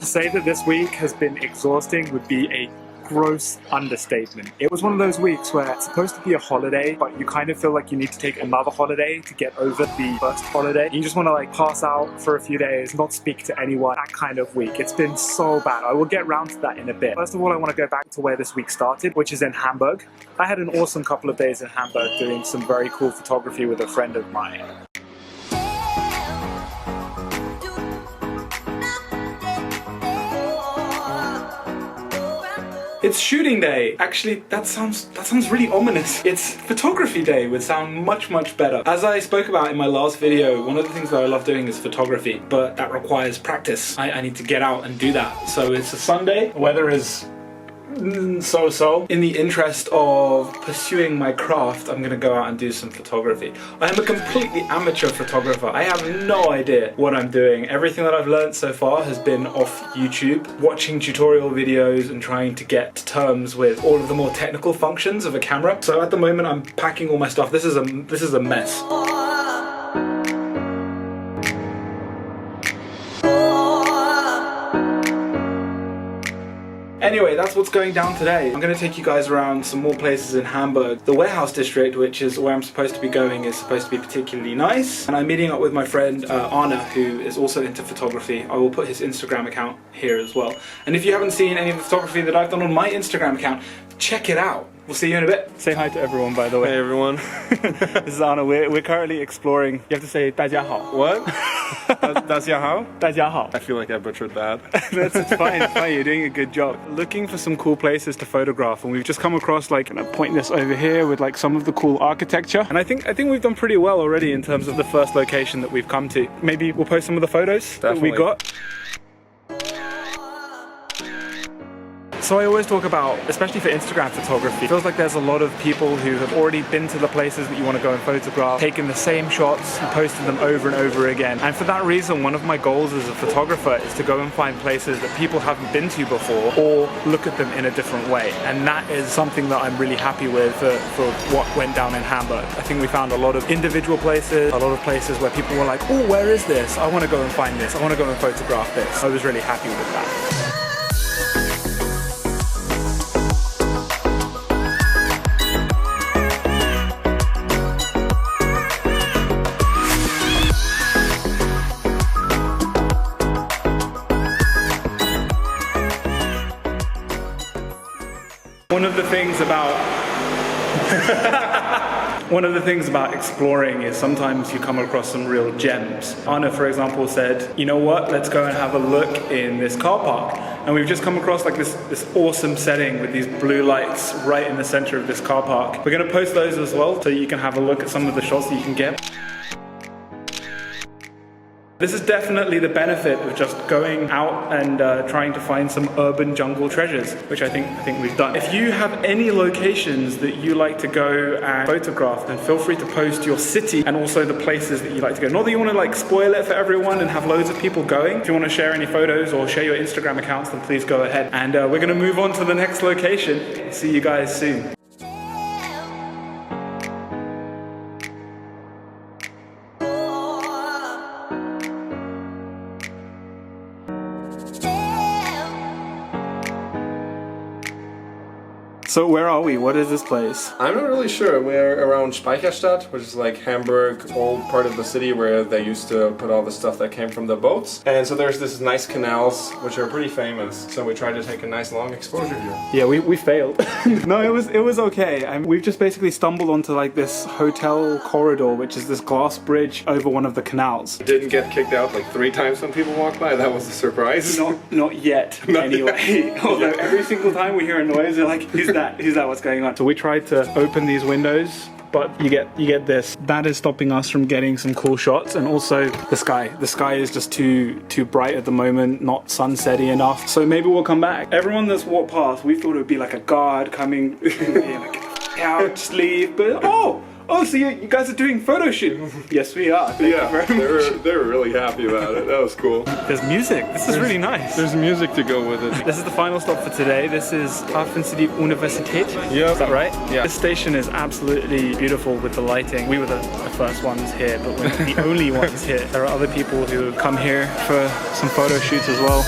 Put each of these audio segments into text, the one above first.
To say that this week has been exhausting would be a gross understatement. It was one of those weeks where it's supposed to be a holiday, but you kind of feel like you need to take another holiday to get over the first holiday. You just want to like pass out for a few days, not speak to anyone, that kind of week. It's been so bad. I will get round to that in a bit. First of all, I want to go back to where this week started, which is in Hamburg. I had an awesome couple of days in Hamburg doing some very cool photography with a friend of mine. It's shooting day. Actually, that sounds really ominous. It's photography day would sound much better. As I spoke about in my last video, one of the things that I love doing is photography, but that requires practice. I need to get out and do that. So it's a Sunday. The weather is so-so. In the interest of pursuing my craft, I'm gonna go out and do some photography. I am a completely amateur photographer. I have no idea what I'm doing. Everything that I've learned so far has been off YouTube, watching tutorial videos and trying to get to terms with all of the more technical functions of a camera. So at the moment I'm packing all my stuff. This is a mess. Anyway, that's what's going down today. I'm going to take you guys around some more places in Hamburg. The warehouse district, which is where I'm supposed to be going, is supposed to be particularly nice. And I'm meeting up with my friend Anna, who is also into photography. I will put his Instagram account here as well. And if you haven't seen any of the photography that I've done on my Instagram account, check it out. We'll see you in a bit. Say hi to everyone, by the way. Hey everyone. This is Anna. We're currently exploring. You have to say 大家好. What? 大家好? 大家好. I feel like I butchered that. It's fine, it's fine. You're doing a good job. Looking for some cool places to photograph, and we've just come across like point this over here with like some of the cool architecture. And I think we've done pretty well already in terms of the first location that we've come to. Maybe we'll post some of the photos that we got. So I always talk about, especially for Instagram photography, it feels like there's a lot of people who have already been to the places that you want to go and photograph, taken the same shots and posted them over and over again. And for that reason, one of my goals as a photographer is to go and find places that people haven't been to before or look at them in a different way. And that is something that I'm really happy with for what went down in Hamburg. I think we found a lot of individual places, a lot of places where people were like, oh, where is this? I want to go and find this. I want to go and photograph this. I was really happy with that. One of the things about exploring is sometimes you come across some real gems. Anna, for example, said, you know what, let's go and have a look in this car park. And we've just come across like this awesome setting with these blue lights right in the center of this car park. We're going to post those as well so you can have a look at some of the shots that you can get. This is definitely the benefit of just going out and trying to find some urban jungle treasures, which I think we've done. If you have any locations that you like to go and photograph, then feel free to post your city and also the places that you like to go. Not that you want to like spoil it for everyone and have loads of people going. If you want to share any photos or share your Instagram accounts, then please go ahead. And we're going to move on to the next location. See you guys soon. So where are we? What is this place? I'm not really sure. We're around Speicherstadt, which is like Hamburg, old part of the city where they used to put all the stuff that came from the boats. And so there's this nice canals, which are pretty famous. So we tried to take a nice long exposure here. Yeah, we failed. No, it was okay. We've just basically stumbled onto like this hotel corridor, which is this glass bridge over one of the canals. Didn't get kicked out like 3 times when people walked by. That was a surprise. Not yet, anyway. Although every single time we hear a noise, they're like, who's that? Who's that? What's going on? So we tried to open these windows, but you get this. That is stopping us from getting some cool shots, and also the sky. The sky is just too bright at the moment, not sunsetty enough. So maybe we'll come back. Everyone that's walked past, we thought it would be like a guard coming, like, out, just leave, but oh, so you guys are doing photo shoot? Yes, we are. Thank you very much. They were really happy about it. That was cool. There's music. This is really nice. There's music to go with it. This is the final stop for today. This is Hafen City Universität. Yeah. Is that right? Yeah. This station is absolutely beautiful with the lighting. We were the first ones here, but we're not the only ones here. There are other people who come here for some photo shoots as well.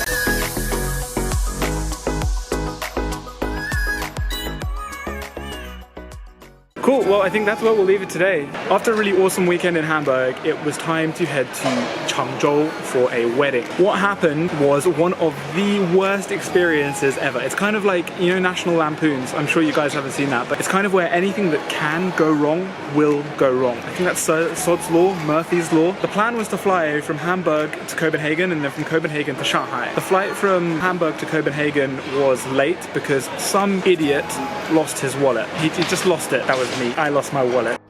Cool, well I think that's where we'll leave it today. After a really awesome weekend in Hamburg, it was time to head to Changzhou for a wedding. What happened was one of the worst experiences ever. It's kind of like, you know, National Lampoons. I'm sure you guys haven't seen that, but it's kind of where anything that can go wrong will go wrong. I think that's Sod's Law, Murphy's Law. The plan was to fly from Hamburg to Copenhagen and then from Copenhagen to Shanghai. The flight from Hamburg to Copenhagen was late because some idiot lost his wallet. He just lost it. That was me. I lost my wallet.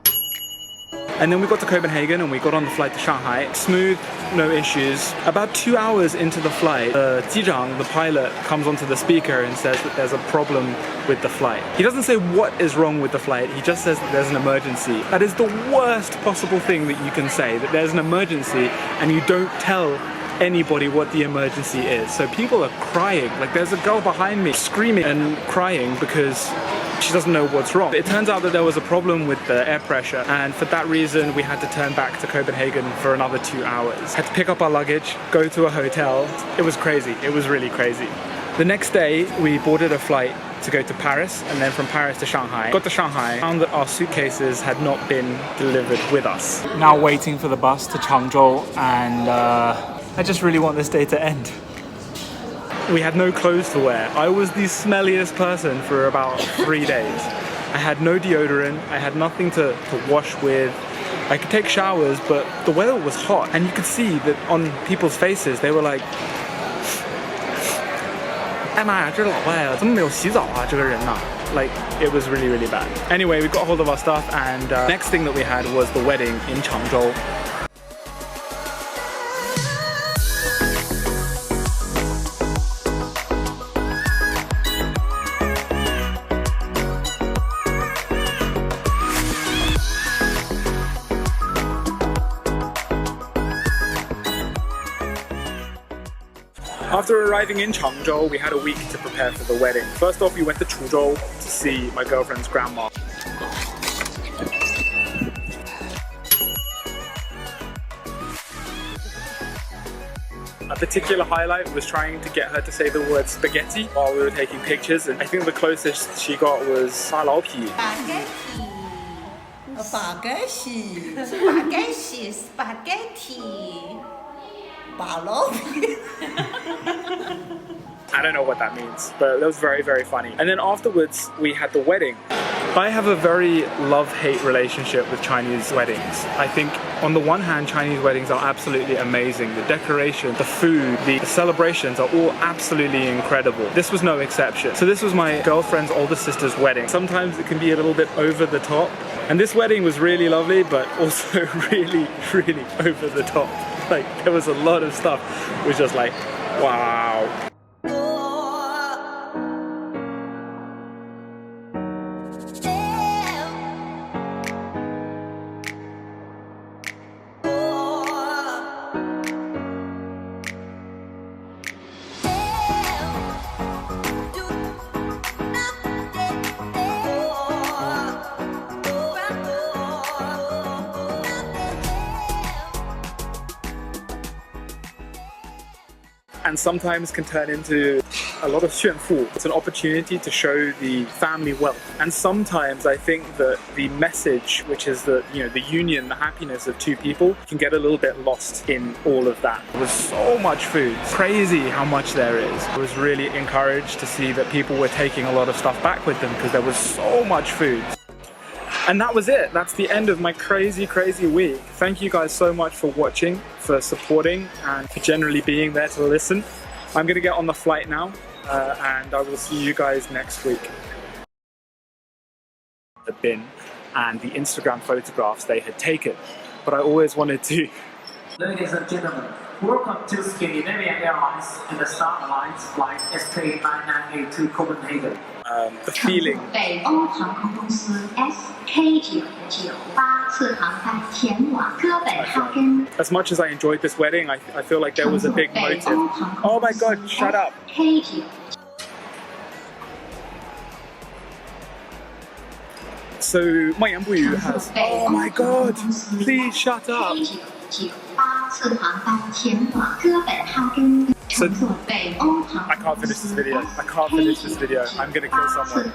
And then we got to Copenhagen and we got on the flight to Shanghai. Smooth, no issues. About 2 hours into the flight, the pilot, comes onto the speaker and says that there's a problem with the flight. He doesn't say what is wrong with the flight, he just says that there's an emergency. That is the worst possible thing that you can say, that there's an emergency and you don't tell anybody what the emergency is. So people are crying. Like there's a girl behind me screaming and crying because she doesn't know what's wrong. It turns out that there was a problem with the air pressure, and for that reason we had to turn back to Copenhagen for another 2 hours. Had to pick up our luggage, go to a hotel. It was crazy. It was really crazy. The next day we boarded a flight to go to Paris, and then from Paris to Shanghai. Got to Shanghai, found that our suitcases had not been delivered with us. Now waiting for the bus to Changzhou, and I just really want this day to end. We had no clothes to wear. I was the smelliest person for about 3 days. I had no deodorant, I had nothing to wash with. I could take showers, but the weather was hot, and you could see that on people's faces, they were like, like, it was really, really bad. Anyway, we got hold of our stuff, and next thing that we had was the wedding in Changzhou. After arriving in Changzhou, we had a week to prepare for the wedding. First off, we went to Chuzhou to see my girlfriend's grandma. A particular highlight was trying to get her to say the word spaghetti while we were taking pictures, and I think the closest she got was Spaghetti. I don't know what that means, but that was very, very funny. And then afterwards, we had the wedding. I have a very love-hate relationship with Chinese weddings. I think on the one hand, Chinese weddings are absolutely amazing. The decoration, the food, the celebrations are all absolutely incredible. This was no exception. So this was my girlfriend's older sister's wedding. Sometimes it can be a little bit over the top. And this wedding was really lovely, but also really, really over the top. Like, there was a lot of stuff. It was just like, wow. And sometimes can turn into a lot of 炫富. It's an opportunity to show the family wealth. And sometimes I think that the message, which is the, you know, the union, the happiness of two people, can get a little bit lost in all of that. There was so much food. It's crazy how much there is. I was really encouraged to see that people were taking a lot of stuff back with them because there was so much food. And that was it. That's the end of my crazy, crazy week. Thank you guys so much for watching, for supporting, and for generally being there to listen. I'm gonna get on the flight now, and I will see you guys next week. The bin and the Instagram photographs they had taken, but I always wanted to. Ladies and gentlemen, welcome to Scandivian Airlines and the Star Alliance flight SK998 to Copenhagen. The feeling. 北欧航空公司 SK998次航班前往哥本哈根。 As much as I enjoyed this wedding, I feel like there was a big motive. Oh my god, shut up! So, 孟言布语 has. Oh my god, please shut up! So, I can't finish this video. I can't finish this video. I'm gonna kill someone.